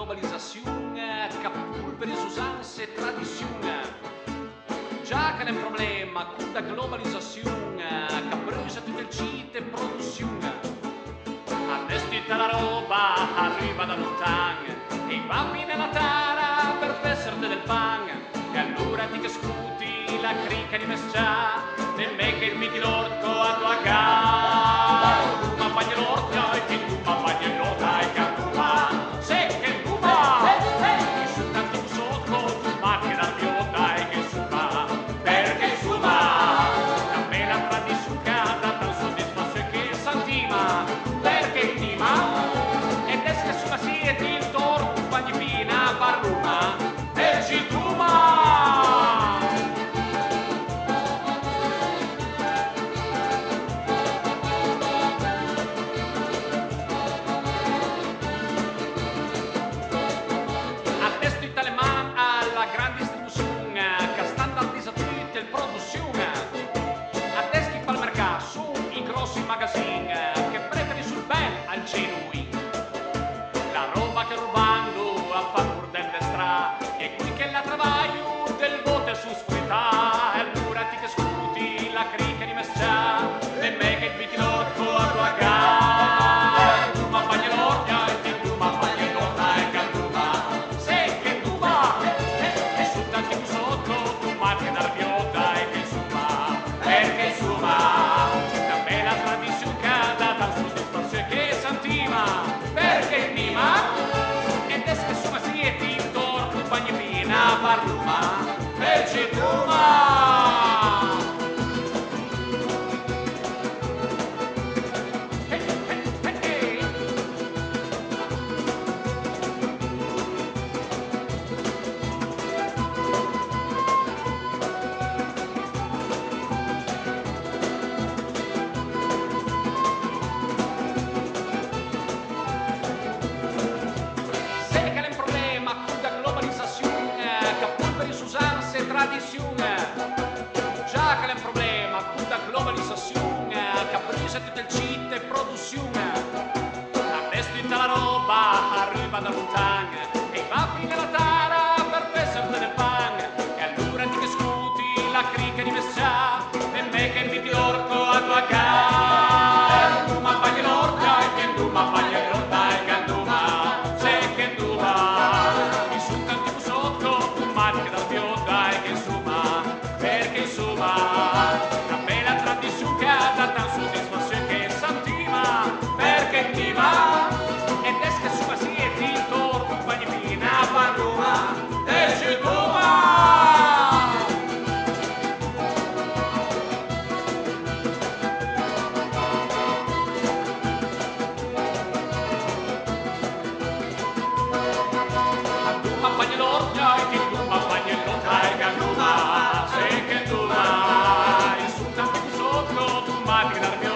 globalizazione che pulveri usanze e tradizione. Già che è un problema con la globalizzazione che brucia tutto il cite e produzione. Adesso tutta la roba arriva da lontano e i bambini nella tara per fesserti del pan. E allora ti che scuti la crica di mescià nel me che il miti l'orco a tua cara. Tu ma bagni l'orca e che tu ma bagni l'orca e che tu ma se che tu ma e su tanto un sotto tu ma che dal biota e che su ma perché su ma la bella tradisciucata per soddisfazione che santima perché ti ma ed es che su ma si e ti il torto bagni fina barruma e ci tu ma. Che preferi sul ben al genui la roba che rubando a favor del destra e qui che la travaglio del voto su sfrutta e allora ti che scuti la crica di mescià e me che viti l'orco a tua gara tu ma bagni l'orca e tu ma bagni l'orca e che tu ma se che tu ma e su tanti qui sotto tu ma che dar biota e che su ma perché su ma perché prima ed es che su ma si e ti intorno bagni fina parluma fece tu ma tradizione. Già che è un problema con la globalizzazione che brucia tutto il cite e produzione. Adesso tutta la roba arriva da lontano e i baffi nella tara per fesserti del pan. E allora ti che scuti la crica di mescià e me che viti l'orco a tua cara. Tu ma bagni l'orca e che tu ma bagni l'orca e che tu ma se che tu ma mi su tanti sotto tu ma che dal biota e che su perché insomma la bella tradisciucata tan soddisfazione che santima perché ti va ed es che su ma si e ti torno bagni fina parruma e ci tu ma bagni l'orca e ti tu ma bagni l'orca e che tu ma se che tu ma insultati sotto tu ma ti dar mio